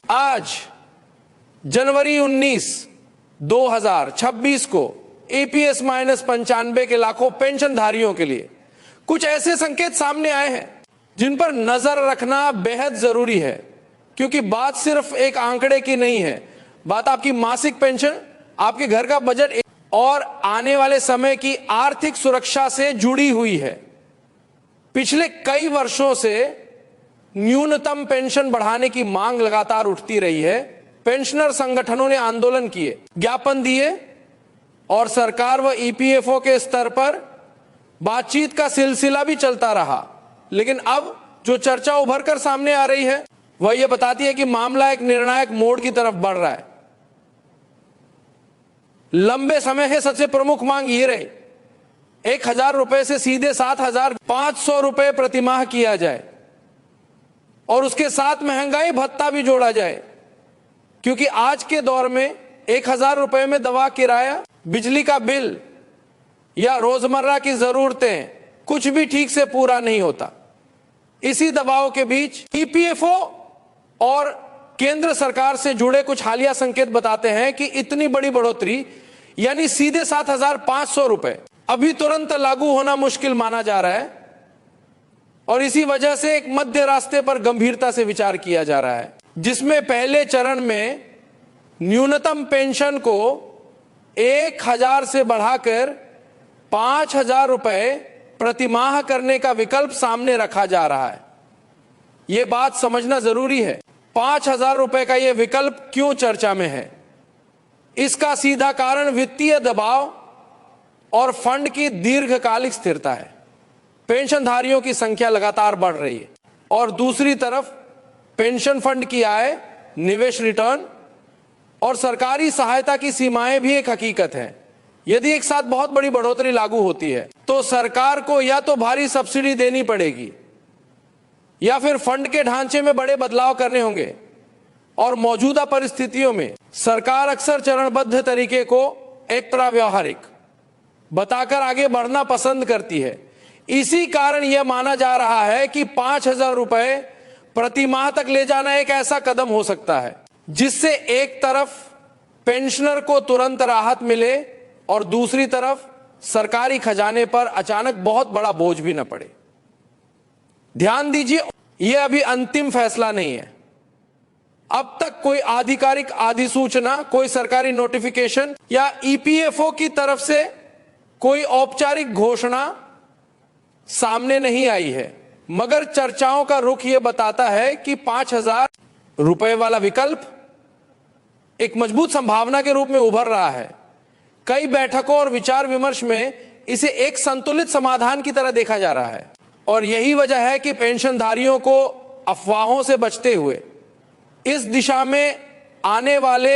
आज जनवरी 19, 2026 को EPS -95 के लाखों पेंशनधारियों के लिए कुछ ऐसे संकेत सामने आए हैं जिन पर नजर रखना बेहद जरूरी है, क्योंकि बात सिर्फ एक आंकड़े की नहीं है, बात आपकी मासिक पेंशन, आपके घर का बजट और आने वाले समय की आर्थिक सुरक्षा से जुड़ी हुई है। पिछले कई वर्षों से न्यूनतम पेंशन बढ़ाने की मांग लगातार उठती रही है। पेंशनर संगठनों ने आंदोलन किए, ज्ञापन दिए और सरकार व EPFO के स्तर पर बातचीत का सिलसिला भी चलता रहा। लेकिन अब जो चर्चा उभर कर सामने आ रही है वह यह बताती है कि मामला एक निर्णायक मोड़ की तरफ बढ़ रहा है। लंबे समय से सबसे प्रमुख मांग ये रही 1,000 रुपए से सीधे 7,500 रुपए प्रतिमाह किया जाए और उसके साथ महंगाई भत्ता भी जोड़ा जाए, क्योंकि आज के दौर में 1,000 रुपए में दवा, किराया, बिजली का बिल या रोजमर्रा की जरूरतें कुछ भी ठीक से पूरा नहीं होता। इसी दबाव के बीच EPFO और केंद्र सरकार से जुड़े कुछ हालिया संकेत बताते हैं कि इतनी बड़ी बढ़ोतरी यानी सीधे 7,500 रुपए अभी तुरंत लागू होना मुश्किल माना जा रहा है और इसी वजह से एक मध्य रास्ते पर गंभीरता से विचार किया जा रहा है, जिसमें पहले चरण में न्यूनतम पेंशन को 1,000 से बढ़ाकर 5,000 रुपए प्रतिमाह करने का विकल्प सामने रखा जा रहा है। यह बात समझना जरूरी है। 5,000 रुपए का यह विकल्प क्यों चर्चा में है? इसका सीधा कारण वित्तीय दबाव और फंड की दीर्घकालिक स्थिरता है। पेंशनधारियों की संख्या लगातार बढ़ रही है और दूसरी तरफ पेंशन फंड की आय, निवेश रिटर्न और सरकारी सहायता की सीमाएं भी एक हकीकत है। यदि एक साथ बहुत बड़ी बढ़ोतरी लागू होती है तो सरकार को या तो भारी सब्सिडी देनी पड़ेगी या फिर फंड के ढांचे में बड़े बदलाव करने होंगे और मौजूदा परिस्थितियों में सरकार अक्सर चरणबद्ध तरीके को एक तरह व्यवहारिक बताकर आगे बढ़ना पसंद करती है। इसी कारण यह माना जा रहा है कि 5,000 रुपए प्रति माह तक ले जाना एक ऐसा कदम हो सकता है जिससे एक तरफ पेंशनर को तुरंत राहत मिले और दूसरी तरफ सरकारी खजाने पर अचानक बहुत बड़ा बोझ भी न पड़े। ध्यान दीजिए, यह अभी अंतिम फैसला नहीं है। अब तक कोई आधिकारिक अधिसूचना, कोई सरकारी नोटिफिकेशन या EPFO की तरफ से कोई औपचारिक घोषणा सामने नहीं आई है, मगर चर्चाओं का रुख यह बताता है कि 5,000 रुपए वाला विकल्प एक मजबूत संभावना के रूप में उभर रहा है। कई बैठकों और विचार विमर्श में इसे एक संतुलित समाधान की तरह देखा जा रहा है और यही वजह है कि पेंशनधारियों को अफवाहों से बचते हुए इस दिशा में आने वाले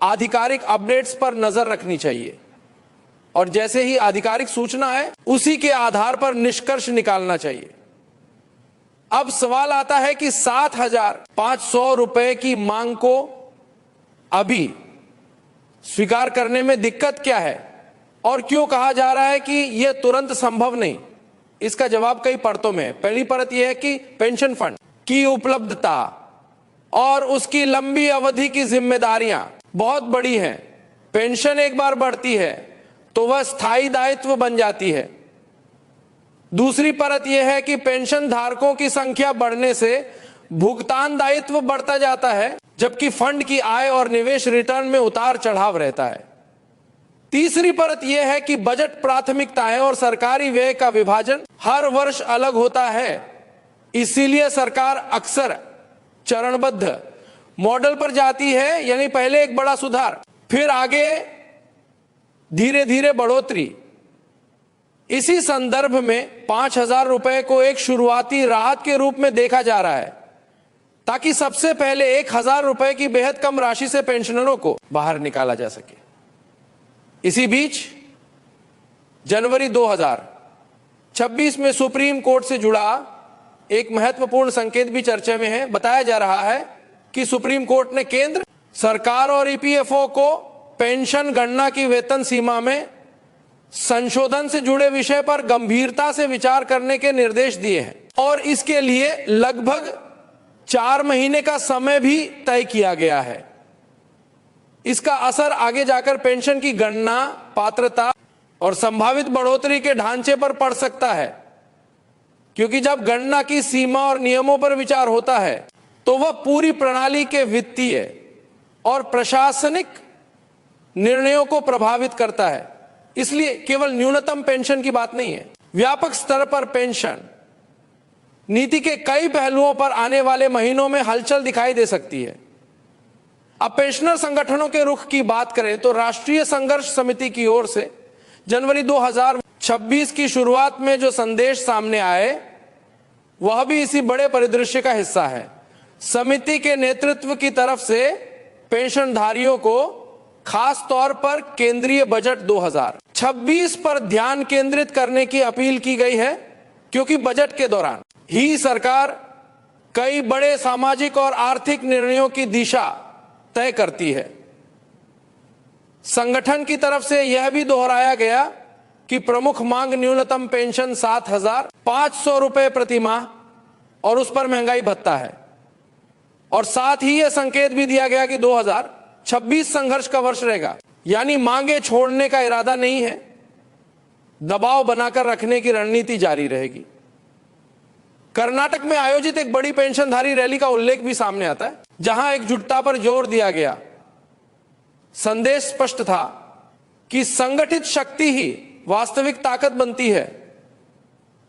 आधिकारिक अपडेट्स पर नजर रखनी चाहिए और जैसे ही आधिकारिक सूचना है उसी के आधार पर निष्कर्ष निकालना चाहिए। अब सवाल आता है कि 7,500 रुपए की मांग को अभी स्वीकार करने में दिक्कत क्या है और क्यों कहा जा रहा है कि यह तुरंत संभव नहीं? इसका जवाब कई परतों में है। पहली परत यह है कि पेंशन फंड की उपलब्धता और उसकी लंबी अवधि की जिम्मेदारियां बहुत बड़ी हैं। पेंशन एक बार बढ़ती है तो वह स्थायी दायित्व बन जाती है। दूसरी परत यह है कि पेंशन धारकों की संख्या बढ़ने से भुगतान दायित्व बढ़ता जाता है, जबकि फंड की आय और निवेश रिटर्न में उतार चढ़ाव रहता है। तीसरी परत यह है कि बजट प्राथमिकताएं और सरकारी व्यय का विभाजन हर वर्ष अलग होता है। इसीलिए सरकार अक्सर चरणबद्ध मॉडल पर जाती है, यानी पहले एक बड़ा सुधार, फिर आगे धीरे धीरे बढ़ोतरी। इसी संदर्भ में 5,000 रुपए को एक शुरुआती राहत के रूप में देखा जा रहा है, ताकि सबसे पहले 1,000 रुपए की बेहद कम राशि से पेंशनरों को बाहर निकाला जा सके। इसी बीच जनवरी 2026 में सुप्रीम कोर्ट से जुड़ा एक महत्वपूर्ण संकेत भी चर्चा में है। बताया जा रहा है कि सुप्रीम कोर्ट ने केंद्र सरकार और EPFO को पेंशन गणना की वेतन सीमा में संशोधन से जुड़े विषय पर गंभीरता से विचार करने के निर्देश दिए हैं और इसके लिए लगभग 4 महीने का समय भी तय किया गया है। इसका असर आगे जाकर पेंशन की गणना, पात्रता और संभावित बढ़ोतरी के ढांचे पर पड़ सकता है, क्योंकि जब गणना की सीमा और नियमों पर विचार होता है तो वह पूरी प्रणाली के वित्तीय और प्रशासनिक निर्णयों को प्रभावित करता है। इसलिए केवल न्यूनतम पेंशन की बात नहीं है, व्यापक स्तर पर पेंशन नीति के कई पहलुओं पर आने वाले महीनों में हलचल दिखाई दे सकती है। अब पेंशनर संगठनों के रुख की बात करें तो राष्ट्रीय संघर्ष समिति की ओर से जनवरी 2026 की शुरुआत में जो संदेश सामने आए वह भी इसी बड़े परिदृश्य का हिस्सा है। समिति के नेतृत्व की तरफ से पेंशनधारियों को खास तौर पर केंद्रीय बजट 2026 पर ध्यान केंद्रित करने की अपील की गई है, क्योंकि बजट के दौरान ही सरकार कई बड़े सामाजिक और आर्थिक निर्णयों की दिशा तय करती है। संगठन की तरफ से यह भी दोहराया गया कि प्रमुख मांग न्यूनतम पेंशन 7,500 रुपए प्रति माह और उस पर महंगाई भत्ता है। और साथ ही यह संकेत भी दिया गया कि 2026 संघर्ष का वर्ष रहेगा, यानी मांगे छोड़ने का इरादा नहीं है, दबाव बनाकर रखने की रणनीति जारी रहेगी। कर्नाटक में आयोजित एक बड़ी पेंशनधारी रैली का उल्लेख भी सामने आता है, जहां एकजुटता पर जोर दिया गया। संदेश स्पष्ट था कि संगठित शक्ति ही वास्तविक ताकत बनती है।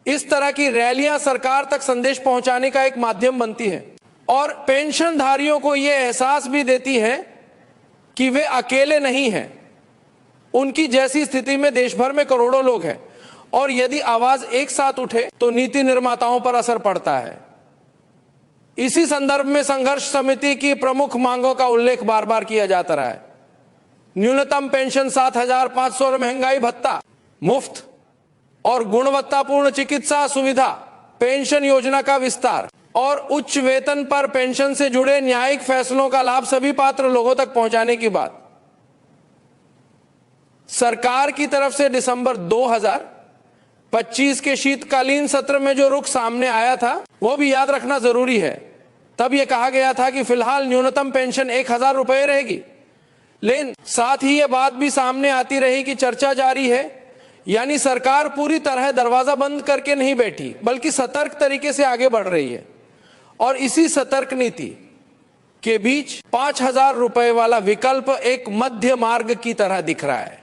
इस तरह की रैलियां सरकार तक संदेश पहुंचाने का एक माध्यम बनती है और पेंशनधारियों को यह एहसास भी देती है कि वे अकेले नहीं हैं। उनकी जैसी स्थिति में देश भर में करोड़ों लोग हैं और यदि आवाज एक साथ उठे तो नीति निर्माताओं पर असर पड़ता है। इसी संदर्भ में संघर्ष समिति की प्रमुख मांगों का उल्लेख बार बार किया जाता रहा है। न्यूनतम पेंशन 7,500 और महंगाई भत्ता, मुफ्त और गुणवत्तापूर्ण चिकित्सा सुविधा, पेंशन योजना का विस्तार और उच्च वेतन पर पेंशन से जुड़े न्यायिक फैसलों का लाभ सभी पात्र लोगों तक पहुंचाने की बात। सरकार की तरफ से दिसंबर 2025 के शीतकालीन सत्र में जो रुख सामने आया था वो भी याद रखना जरूरी है। तब यह कहा गया था कि फिलहाल न्यूनतम पेंशन 1,000 रुपए रहेगी, लेकिन साथ ही यह बात भी सामने आती रही कि चर्चा जारी है, यानी सरकार पूरी तरह दरवाजा बंद करके नहीं बैठी बल्कि सतर्क तरीके से आगे बढ़ रही है। और इसी सतर्क नीति के बीच 5,000 रुपए वाला विकल्प एक मध्य मार्ग की तरह दिख रहा है।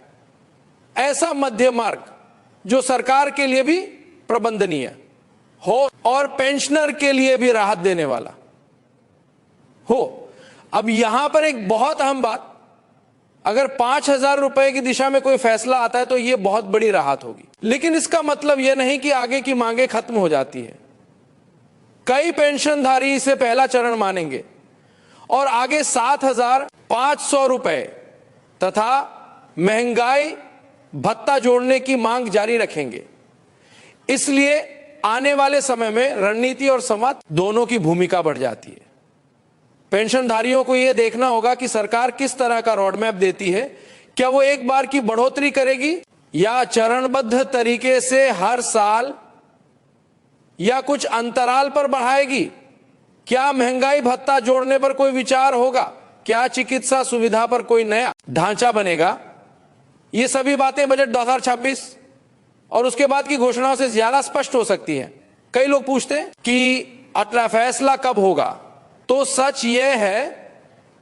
ऐसा मध्य मार्ग जो सरकार के लिए भी प्रबंधनीय हो और पेंशनर के लिए भी राहत देने वाला हो। अब यहां पर एक बहुत अहम बात, अगर 5,000 रुपए की दिशा में कोई फैसला आता है तो यह बहुत बड़ी राहत होगी, लेकिन इसका मतलब यह नहीं कि आगे की मांगे खत्म हो जाती है। कई पेंशनधारी इसे पहला चरण मानेंगे और आगे 7,500 रुपए तथा महंगाई भत्ता जोड़ने की मांग जारी रखेंगे। इसलिए आने वाले समय में रणनीति और संवाद दोनों की भूमिका बढ़ जाती है। पेंशनधारियों को यह देखना होगा कि सरकार किस तरह का रोडमैप देती है। क्या वो एक बार की बढ़ोतरी करेगी या चरणबद्ध तरीके से हर साल या कुछ अंतराल पर बढ़ाएगी? क्या महंगाई भत्ता जोड़ने पर कोई विचार होगा? क्या चिकित्सा सुविधा पर कोई नया ढांचा बनेगा? ये सभी बातें बजट 2026 और उसके बाद की घोषणाओं से ज्यादा स्पष्ट हो सकती है। कई लोग पूछते हैं कि अगला फैसला कब होगा, तो सच यह है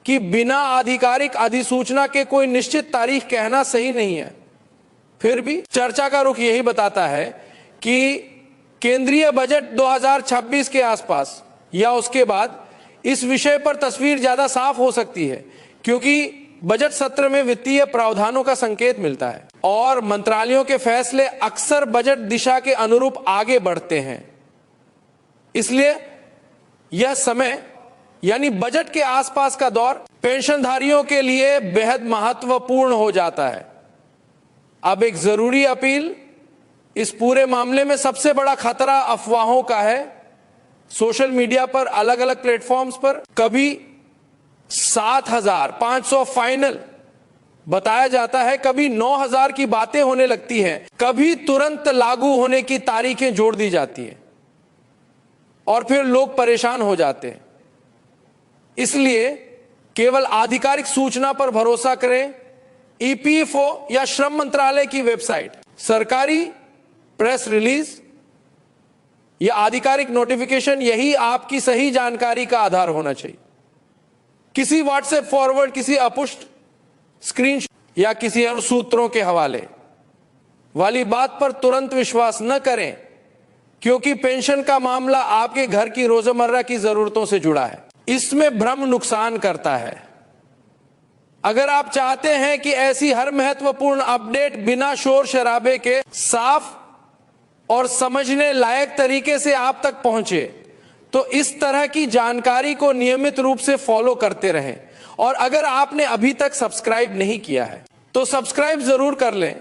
कि बिना आधिकारिक अधिसूचना के कोई निश्चित तारीख कहना सही नहीं है। फिर भी चर्चा का रुख यही बताता है कि केंद्रीय बजट 2026 के आसपास या उसके बाद इस विषय पर तस्वीर ज्यादा साफ हो सकती है, क्योंकि बजट सत्र में वित्तीय प्रावधानों का संकेत मिलता है और मंत्रालयों के फैसले अक्सर बजट दिशा के अनुरूप आगे बढ़ते हैं। इसलिए यह समय यानी बजट के आसपास का दौर पेंशनधारियों के लिए बेहद महत्वपूर्ण हो जाता है। अब एक जरूरी अपील, इस पूरे मामले में सबसे बड़ा खतरा अफवाहों का है। सोशल मीडिया पर अलग अलग प्लेटफॉर्म्स पर कभी 7,500 फाइनल बताया जाता है, कभी 9,000 की बातें होने लगती हैं, कभी तुरंत लागू होने की तारीखें जोड़ दी जाती हैं और फिर लोग परेशान हो जाते हैं। इसलिए केवल आधिकारिक सूचना पर भरोसा करें। ईपीएफओ या श्रम मंत्रालय की वेबसाइट, सरकारी प्रेस रिलीज या आधिकारिक नोटिफिकेशन, यही आपकी सही जानकारी का आधार होना चाहिए। किसी व्हाट्सएप फॉरवर्ड, किसी अपुष्ट स्क्रीनशॉट या किसी और सूत्रों के हवाले वाली बात पर तुरंत विश्वास न करें, क्योंकि पेंशन का मामला आपके घर की रोजमर्रा की जरूरतों से जुड़ा है। इसमें भ्रम नुकसान करता है। अगर आप चाहते हैं कि ऐसी हर महत्वपूर्ण अपडेट बिना शोर शराबे के साफ और समझने लायक तरीके से आप तक पहुंचे, तो इस तरह की जानकारी को नियमित रूप से फॉलो करते रहें। और अगर आपने अभी तक सब्सक्राइब नहीं किया है तो सब्सक्राइब जरूर कर लें,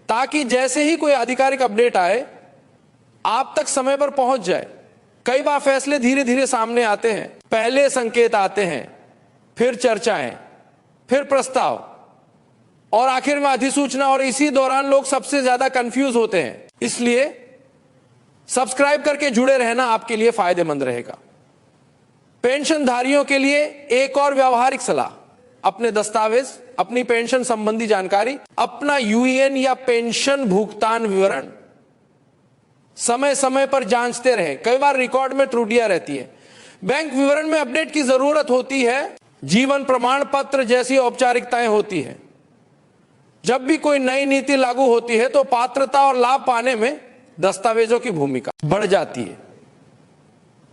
ताकि जैसे ही कोई आधिकारिक अपडेट आए आप तक समय पर पहुंच जाए। कई बार फैसले धीरे धीरे सामने आते हैं, पहले संकेत आते हैं, फिर चर्चाएं, फिर प्रस्ताव और आखिर में अधिसूचना, और इसी दौरान लोग सबसे ज्यादा कंफ्यूज होते हैं। इसलिए सब्सक्राइब करके जुड़े रहना आपके लिए फायदेमंद रहेगा। पेंशनधारियों के लिए एक और व्यावहारिक सलाह, अपने दस्तावेज, अपनी पेंशन संबंधी जानकारी, अपना यूईएन या पेंशन भुगतान विवरण समय समय पर जांचते रहें। कई बार रिकॉर्ड में त्रुटियां रहती है। बैंक विवरण में अपडेट की जरूरत होती है। जीवन प्रमाण पत्र जैसी औपचारिकताएं होती है। जब भी कोई नई नीति लागू होती है तो पात्रता और लाभ पाने में दस्तावेजों की भूमिका बढ़ जाती है।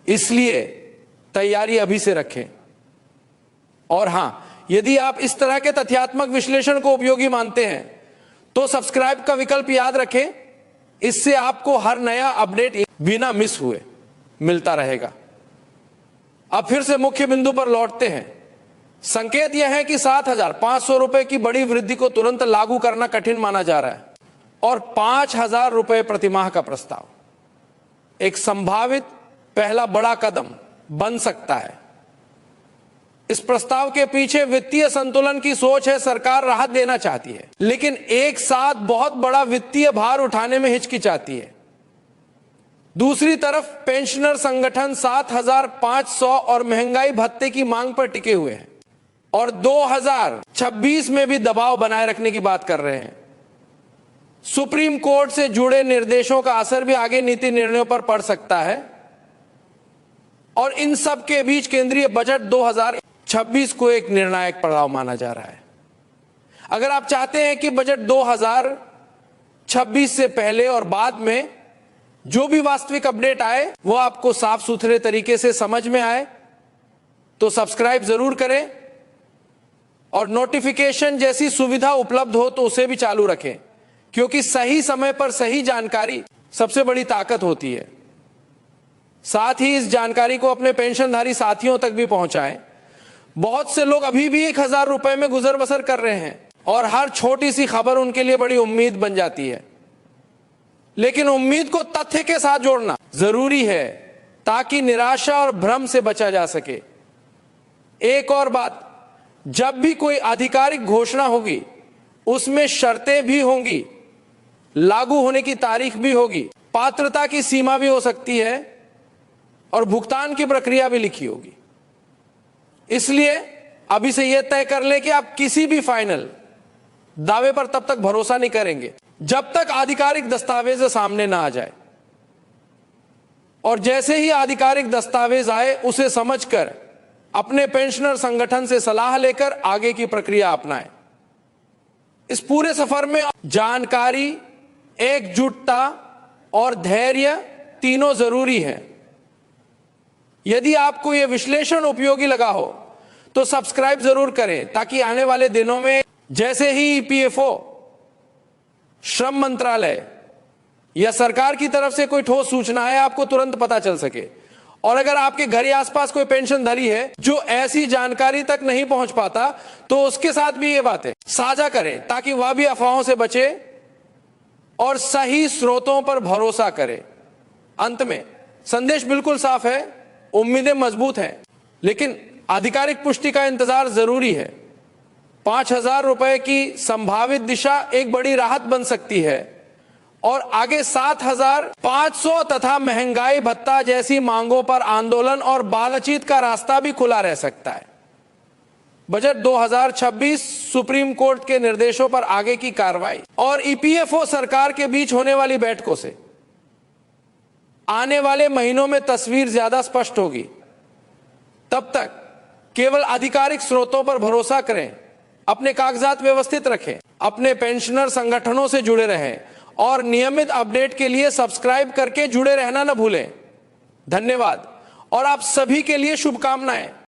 इसलिए तैयारी अभी से रखें। और हां, यदि आप इस तरह के तथ्यात्मक विश्लेषण को उपयोगी मानते हैं तो सब्सक्राइब का विकल्प याद रखें। इससे आपको हर नया अपडेट बिना मिस हुए मिलता रहेगा। अब फिर से मुख्य बिंदु पर लौटते हैं। संकेत यह है कि 7,500 रुपए की बड़ी वृद्धि को तुरंत लागू करना कठिन माना जा रहा है, और 5,000 रुपए प्रतिमाह का प्रस्ताव एक संभावित पहला बड़ा कदम बन सकता है। इस प्रस्ताव के पीछे वित्तीय संतुलन की सोच है। सरकार राहत देना चाहती है, लेकिन एक साथ बहुत बड़ा वित्तीय भार उठाने में हिचकिचाती है। दूसरी तरफ पेंशनर संगठन 7,500 और महंगाई भत्ते की मांग पर टिके हुए हैं और 2026 में भी दबाव बनाए रखने की बात कर रहे हैं। सुप्रीम कोर्ट से जुड़े निर्देशों का असर भी आगे नीति निर्णयों पर पड़ सकता है। और इन सब के बीच केंद्रीय बजट 2026 को एक निर्णायक पड़ाव माना जा रहा है। अगर आप चाहते हैं कि बजट 2026 से पहले और बाद में जो भी वास्तविक अपडेट आए वो आपको साफ सुथरे तरीके से समझ में आए, तो सब्सक्राइब जरूर करें और नोटिफिकेशन जैसी सुविधा उपलब्ध हो तो उसे भी चालू रखें, क्योंकि सही समय पर सही जानकारी सबसे बड़ी ताकत होती है। साथ ही इस जानकारी को अपने पेंशनधारी साथियों तक भी पहुंचाएं। बहुत से लोग अभी भी 1,000 रुपए में गुजर बसर कर रहे हैं और हर छोटी सी खबर उनके लिए बड़ी उम्मीद बन जाती है। लेकिन उम्मीद को तथ्य के साथ जोड़ना जरूरी है ताकि निराशा और भ्रम से बचा जा सके। एक और बात, जब भी कोई आधिकारिक घोषणा होगी उसमें शर्तें भी होंगी, लागू होने की तारीख भी होगी, पात्रता की सीमा भी हो सकती है और भुगतान की प्रक्रिया भी लिखी होगी। इसलिए अभी से यह तय कर ले कि आप किसी भी फाइनल दावे पर तब तक भरोसा नहीं करेंगे जब तक आधिकारिक दस्तावेज सामने ना आ जाए। और जैसे ही आधिकारिक दस्तावेज आए उसे समझकर अपने पेंशनर संगठन से सलाह लेकर आगे की प्रक्रिया अपनाएं। इस पूरे सफर में जानकारी, एकजुटता और धैर्य तीनों जरूरी है। यदि आपको यह विश्लेषण उपयोगी लगा हो तो सब्सक्राइब जरूर करें, ताकि आने वाले दिनों में जैसे ही ईपीएफओ, श्रम मंत्रालय या सरकार की तरफ से कोई ठोस सूचना है आपको तुरंत पता चल सके। और अगर आपके घर या आसपास कोई पेंशनधारी है जो ऐसी जानकारी तक नहीं पहुंच पाता, तो उसके साथ भी ये बातें साझा करें ताकि वह भी अफवाहों से बचे और सही स्रोतों पर भरोसा करे। अंत में संदेश बिल्कुल साफ है, उम्मीदें मजबूत हैं, लेकिन आधिकारिक पुष्टि का इंतजार जरूरी है। 5,000 रुपए की संभावित दिशा एक बड़ी राहत बन सकती है और आगे 7,500 तथा महंगाई भत्ता जैसी मांगों पर आंदोलन और बातचीत का रास्ता भी खुला रह सकता है। बजट 2026 सुप्रीम कोर्ट के निर्देशों पर आगे की कार्रवाई और ईपीएफओ सरकार के बीच होने वाली बैठकों से आने वाले महीनों में तस्वीर ज्यादा स्पष्ट होगी। तब तक केवल आधिकारिक स्रोतों पर भरोसा करें, अपने कागजात व्यवस्थित रखें, अपने पेंशनर संगठनों से जुड़े रहें और नियमित अपडेट के लिए सब्सक्राइब करके जुड़े रहना न भूलें। धन्यवाद और आप सभी के लिए शुभकामनाएं।